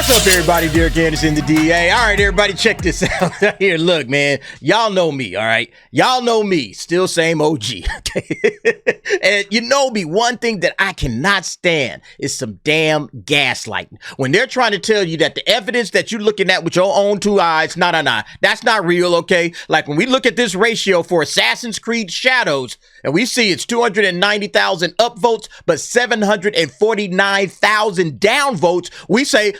What's up, everybody? Derek Anderson, the DA. All right, everybody, check this out. Here, look, man. Y'all know me, all right? Y'all know me. Still same OG, okay? And you know me, one thing that I cannot stand is some damn gaslighting. When they're trying to tell you that the evidence that you're looking at with your own two eyes, nah, that's not real, okay? Like when we look at this ratio for Assassin's Creed Shadows, and we see it's 290,000 upvotes, but 749,000 downvotes, we say,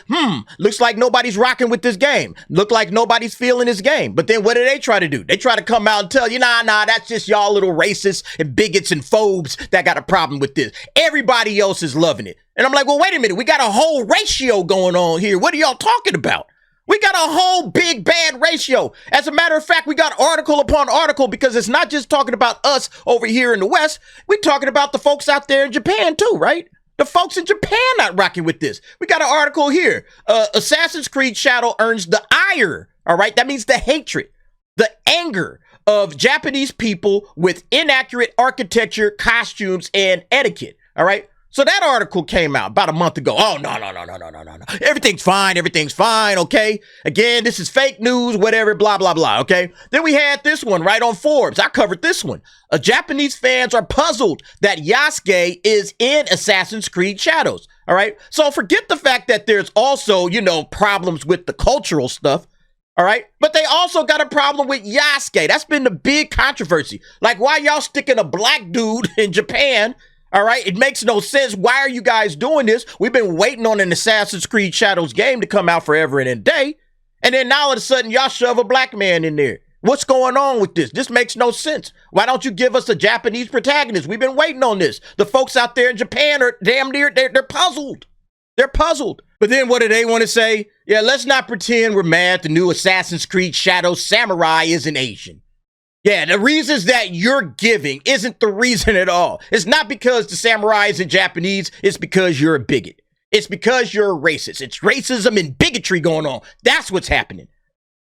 looks like nobody's rocking with this game. Look like nobody's feeling this game. But then what do they try to do? They try to come out and tell you, nah, that's just y'all little racists and bigots and phobes that got a problem with this. Everybody else is loving it. And I'm like, well, wait a minute. We got a whole ratio going on here. What are y'all talking about? We got a whole big bad ratio. As a matter of fact, we got article upon article because it's not just talking about us over here in the West. We're talking about the folks out there in Japan too, right? The folks in Japan not rocking with this. We got an article here. Assassin's Creed Shadow earns the ire, all right? That means the hatred, the anger of Japanese people with inaccurate architecture, costumes, and etiquette, all right? So that article came out about a month ago. Oh, no. Everything's fine, okay? Again, this is fake news, whatever, blah, blah, blah, okay? Then we had this one right on Forbes. I covered this one. Japanese fans are puzzled that Yasuke is in Assassin's Creed Shadows, all right? So forget the fact that there's also, problems with the cultural stuff, all right? But they also got a problem with Yasuke. That's been the big controversy. Like, why y'all sticking a black dude in Japan? All right, it makes no sense. Why are you guys doing this? We've been waiting on an Assassin's Creed Shadows game to come out forever and a day. And then now all of a sudden, y'all shove a black man in there. What's going on with this? This makes no sense. Why don't you give us a Japanese protagonist? We've been waiting on this. The folks out there in Japan are damn near, they're puzzled. They're puzzled. But then what do they want to say? Yeah, let's not pretend we're mad the new Assassin's Creed Shadows samurai isn't Asian. Yeah, the reasons that you're giving isn't the reason at all. It's not because the samurai isn't Japanese. It's because you're a bigot. It's because you're a racist. It's racism and bigotry going on. That's what's happening.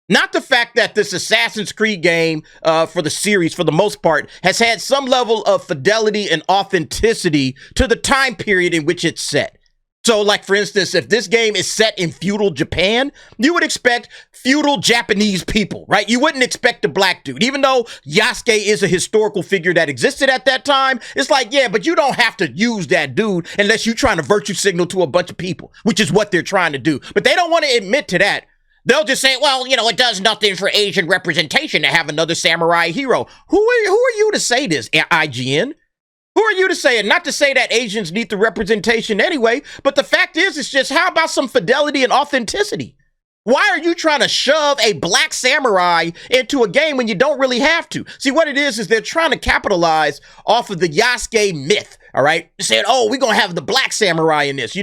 Not the fact that this Assassin's Creed game for the series, for the most part, has had some level of fidelity and authenticity to the time period in which it's set. So, like, for instance, if this game is set in feudal Japan, you would expect feudal Japanese people, right? You wouldn't expect a black dude. Even though Yasuke is a historical figure that existed at that time, it's like, yeah, but you don't have to use that dude unless you're trying to virtue signal to a bunch of people, which is what they're trying to do. But they don't want to admit to that. They'll just say, well, it does nothing for Asian representation to have another samurai hero. Who are you to say this, IGN? Who are you to say it? Not to say that Asians need the representation anyway, but the fact is, it's just, how about some fidelity and authenticity? Why are you trying to shove a black samurai into a game when you don't really have to? See, what it is they're trying to capitalize off of the Yasuke myth, all right? Saying, oh, we're going to have the black samurai in this.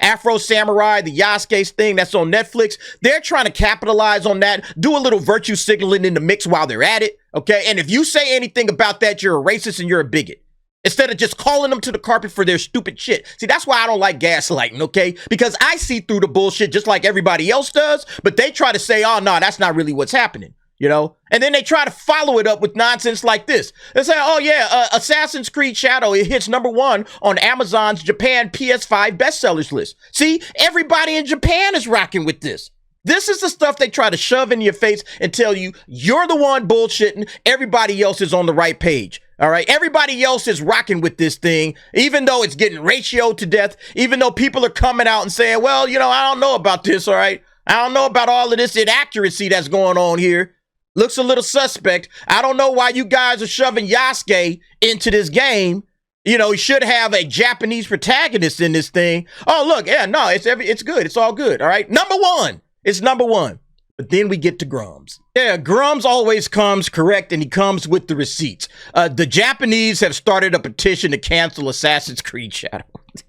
Afro Samurai, the Yasuke's thing that's on Netflix. They're trying to capitalize on that, do a little virtue signaling in the mix while they're at it, okay? And if you say anything about that, you're a racist and you're a bigot. Instead of just calling them to the carpet for their stupid shit. See, that's why I don't like gaslighting, okay? Because I see through the bullshit just like everybody else does, but they try to say, oh, no, that's not really what's happening, And then they try to follow it up with nonsense like this. They say, oh, yeah, Assassin's Creed Shadow, it hits #1 on Amazon's Japan PS5 bestsellers list. See, everybody in Japan is rocking with this. This is the stuff they try to shove in your face and tell you you're the one bullshitting. Everybody else is on the right page. All right. Everybody else is rocking with this thing, even though it's getting ratioed to death, even though people are coming out and saying, well, I don't know about this. All right. I don't know about all of this inaccuracy that's going on here. Looks a little suspect. I don't know why you guys are shoving Yasuke into this game. He should have a Japanese protagonist in this thing. Oh, look. Yeah, no, it's good. It's all good. All right. #1. It's #1. But then we get to Grums. Yeah, Grums always comes correct, and he comes with the receipts. The Japanese have started a petition to cancel Assassin's Creed Shadow.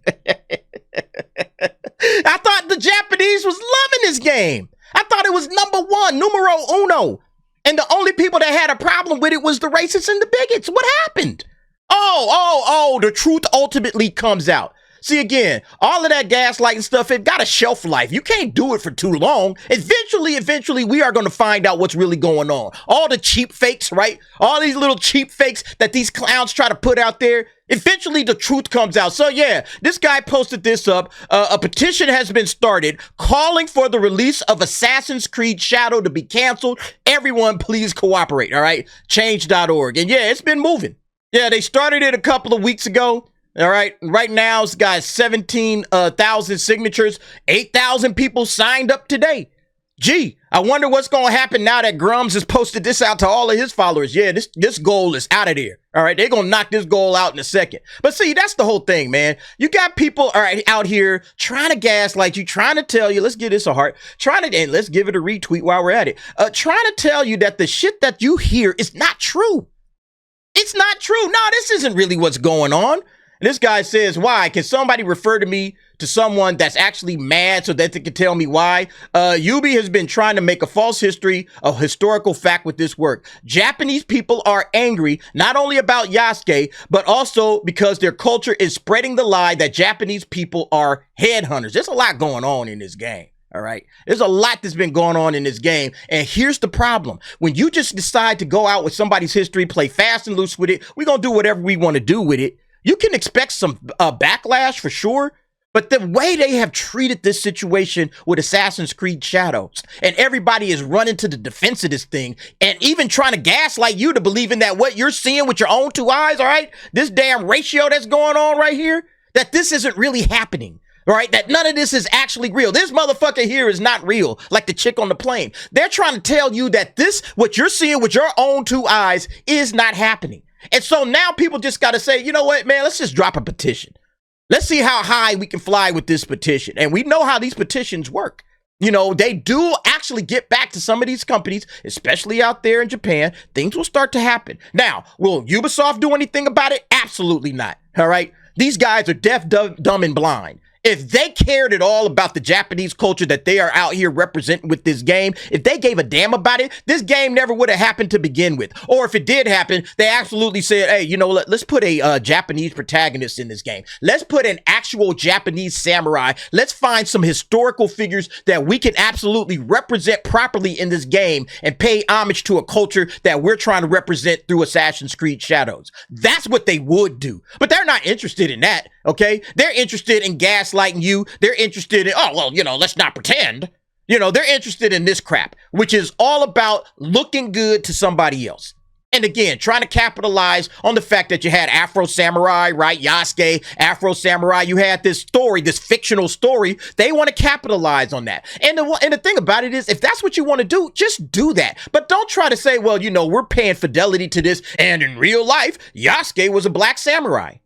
I thought the Japanese was loving this game. I thought it was #1, numero uno. And the only people that had a problem with it was the racists and the bigots. What happened? Oh, the truth ultimately comes out. See, again, all of that gaslighting stuff, it got a shelf life. You can't do it for too long. Eventually, we are going to find out what's really going on. All the cheap fakes, right? All these little cheap fakes that these clowns try to put out there. Eventually, the truth comes out. So, yeah, this guy posted this up. A petition has been started calling for the release of Assassin's Creed Shadow to be canceled. Everyone, please cooperate, all right? Change.org. And, yeah, it's been moving. Yeah, they started it a couple of weeks ago. All right. Right now, it's got 17,000 signatures. 8,000 people signed up today. Gee, I wonder what's going to happen now that Grums has posted this out to all of his followers. Yeah, this goal is out of there. All right. They're going to knock this goal out in a second. But see, that's the whole thing, man. You got people all right out here trying to gaslight you, trying to tell you, let's give this a heart, and let's give it a retweet while we're at it. Trying to tell you that the shit that you hear is not true. It's not true. No, this isn't really what's going on. And this guy says, why? Can somebody refer to me to someone that's actually mad so that they can tell me why? Ubi has been trying to make a false history, a historical fact with this work. Japanese people are angry, not only about Yasuke, but also because their culture is spreading the lie that Japanese people are headhunters. There's a lot going on in this game. All right. There's a lot that's been going on in this game. And here's the problem. When you just decide to go out with somebody's history, play fast and loose with it, we're going to do whatever we want to do with it. You can expect some backlash for sure. But the way they have treated this situation with Assassin's Creed Shadows, and everybody is running to the defense of this thing and even trying to gaslight you to believe in that what you're seeing with your own two eyes, all right, this damn ratio that's going on right here, that this isn't really happening. All right, that none of this is actually real. This motherfucker here is not real, like the chick on the plane. They're trying to tell you that this, what you're seeing with your own two eyes, is not happening. And so now people just got to say, you know what, man, let's just drop a petition. Let's see how high we can fly with this petition. And we know how these petitions work. You know, they do actually get back to some of these companies, especially out there in Japan. Things will start to happen. Now, will Ubisoft do anything about it? Absolutely not. All right. These guys are deaf, dumb, and blind. If they cared at all about the Japanese culture that they are out here representing with this game, if they gave a damn about it, this game never would have happened to begin with. Or if it did happen, they absolutely said, hey, you know, let's put a Japanese protagonist in this game. Let's put an actual Japanese samurai. Let's find some historical figures that we can absolutely represent properly in this game and pay homage to a culture that we're trying to represent through Assassin's Creed Shadows. That's what they would do. But they're not interested in that, okay? They're interested in gaslighting you. They're interested in, oh, well, you know, let's not pretend. You know, they're interested in this crap, which is all about looking good to somebody else. And again, trying to capitalize on the fact that you had Afro Samurai, right? Yasuke, Afro Samurai. You had this story, this fictional story. They want to capitalize on that. And the thing about it is, if that's what you want to do, just do that. But don't try to say, well, you know, we're paying fidelity to this. And in real life, Yasuke was a black samurai.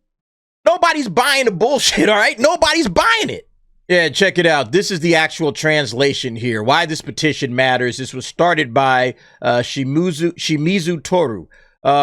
Nobody's buying the bullshit, all right? Nobody's buying it. Yeah, check it out. This is the actual translation here. Why this petition matters. This was started by Shimizu Toru.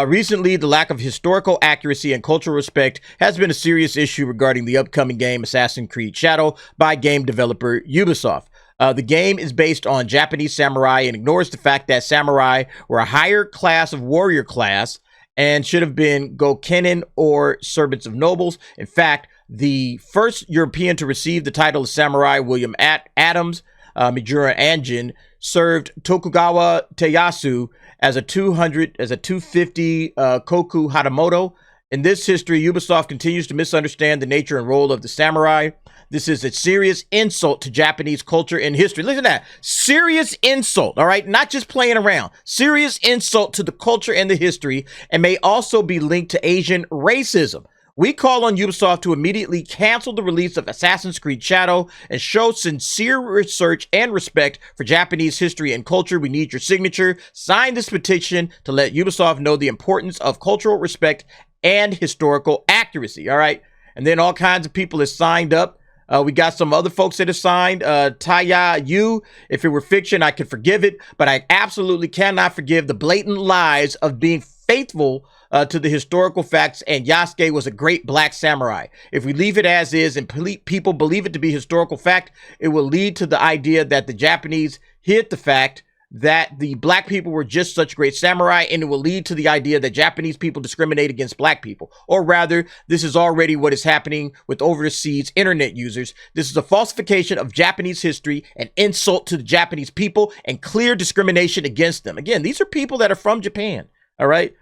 Recently, the lack of historical accuracy and cultural respect has been a serious issue regarding the upcoming game Assassin's Creed Shadow by game developer Ubisoft. The game is based on Japanese samurai and ignores the fact that samurai were a higher class of warrior class and should have been Gokenin or servants of nobles. In fact, the first European to receive the title of samurai, William Adams, Mijura Anjin, served Tokugawa Ieyasu as a 250 Koku Hatamoto. In this history, Ubisoft continues to misunderstand the nature and role of the samurai. This is a serious insult to Japanese culture and history. Listen to that. Serious insult, all right? Not just playing around. Serious insult to the culture and the history, and may also be linked to Asian racism. We call on Ubisoft to immediately cancel the release of Assassin's Creed Shadow and show sincere research and respect for Japanese history and culture. We need your signature. Sign this petition to let Ubisoft know the importance of cultural respect and historical accuracy, all right? And then all kinds of people have signed up. We got some other folks that have signed. Taya Yu, if it were fiction, I could forgive it, but I absolutely cannot forgive the blatant lies of being faithful to the historical facts, and Yasuke was a great black samurai. If we leave it as is and people believe it to be historical fact, it will lead to the idea that the Japanese hid the fact that the black people were just such great samurai, and it will lead to the idea that Japanese people discriminate against black people. Or rather, this is already what is happening with overseas internet users. This is a falsification of Japanese history, an insult to the Japanese people, and clear discrimination against them. Again, these are people that are from Japan, all right?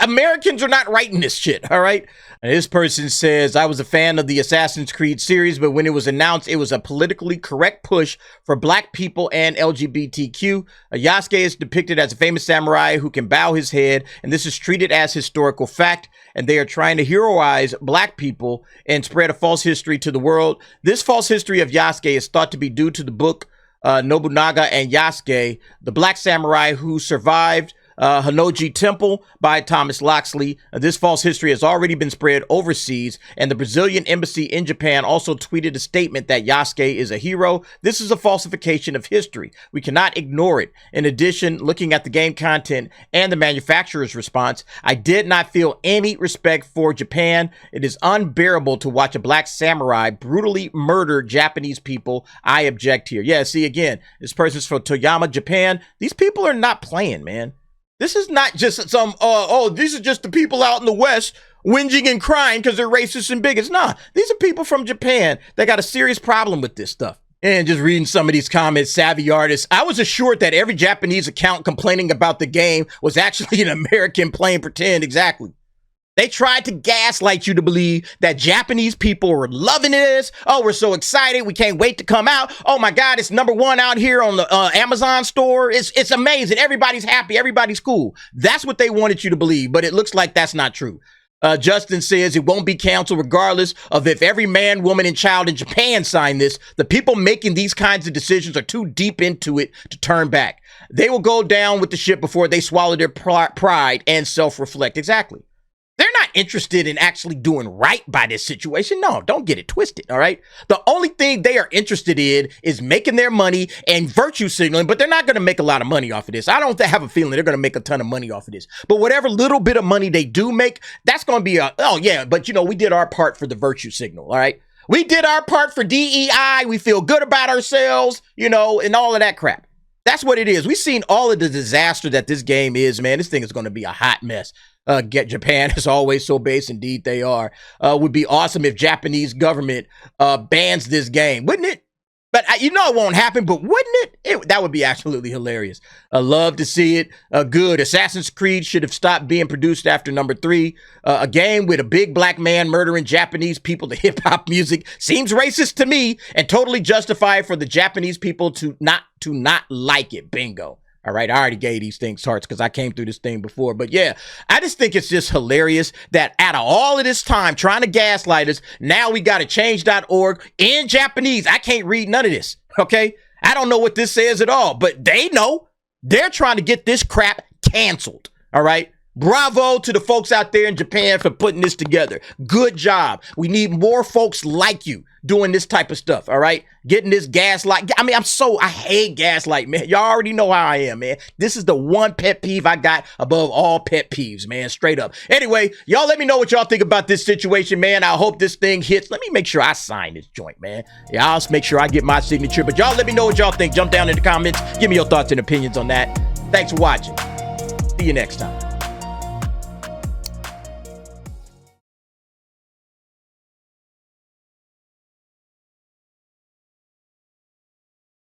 Americans are not writing this shit, all right? And this person says, I was a fan of the Assassin's Creed series, but when it was announced, it was a politically correct push for black people and LGBTQ. Yasuke is depicted as a famous samurai who can bow his head, and this is treated as historical fact, and they are trying to heroize black people and spread a false history to the world. This false history of Yasuke is thought to be due to the book Nobunaga and Yasuke, the black samurai who survived Hanoji Temple by Thomas Loxley. This false history has already been spread overseas, and the Brazilian embassy in Japan also tweeted a statement that Yasuke is a hero. This is a falsification of history. We cannot ignore it. In addition, looking at the game content and the manufacturer's response, I did not feel any respect for Japan. It is unbearable to watch a black samurai brutally murder Japanese people. I object here. Yeah, see, again, this person's from Toyama, Japan. These people are not playing, man. This is not just some, these are just the people out in the West whinging and crying because they're racist and bigots. Nah, these are people from Japan that got a serious problem with this stuff. And just reading some of these comments, savvy artists, I was assured that every Japanese account complaining about the game was actually an American playing pretend. Exactly. They tried to gaslight you to believe that Japanese people were loving this. Oh, we're so excited. We can't wait to come out. Oh my God, it's #1 out here on the Amazon store. It's amazing. Everybody's happy. Everybody's cool. That's what they wanted you to believe, but it looks like that's not true. Justin says it won't be canceled regardless of if every man, woman, and child in Japan sign this. The people making these kinds of decisions are too deep into it to turn back. They will go down with the ship before they swallow their pride and self-reflect. Exactly. They're not interested in actually doing right by this situation. No, don't get it twisted, all right? The only thing they are interested in is making their money and virtue signaling, but they're not going to make a lot of money off of this. I don't have a feeling they're going to make a ton of money off of this. But whatever little bit of money they do make, that's going to be oh yeah, but you know, we did our part for the virtue signal, all right? We did our part for DEI. We feel good about ourselves, you know, and all of that crap. That's what it is. We've seen all of the disaster that this game is, man. This thing is going to be a hot mess. Japan is always so base. Indeed, they are. Would be awesome if Japanese government bans this game, wouldn't it? But you know it won't happen, but wouldn't it? That would be absolutely hilarious. I love to see it. Good. Assassin's Creed should have stopped being produced after #3. A game with a big black man murdering Japanese people to hip-hop music seems racist to me and totally justified for the Japanese people to not like it. Bingo. All right, I already gave these things hearts because I came through this thing before. But yeah, I just think it's just hilarious that out of all of this time trying to gaslight us, now we got a change.org in Japanese. I can't read none of this, okay? I don't know what this says at all, but they know. They're trying to get this crap canceled, all right? Bravo to the folks out there in Japan for putting this together. Good job. We need more folks like you doing this type of stuff, all right? Getting this gaslight. I mean, I hate gaslight, man. Y'all already know how I am, man. This is the one pet peeve I got above all pet peeves, man, straight up. Anyway, y'all let me know what y'all think about this situation, man. I hope this thing hits. Let me make sure I sign this joint, man. Yeah, I'll make sure I get my signature, but y'all let me know what y'all think. Jump down in the comments. Give me your thoughts and opinions on that. Thanks for watching. See you next time.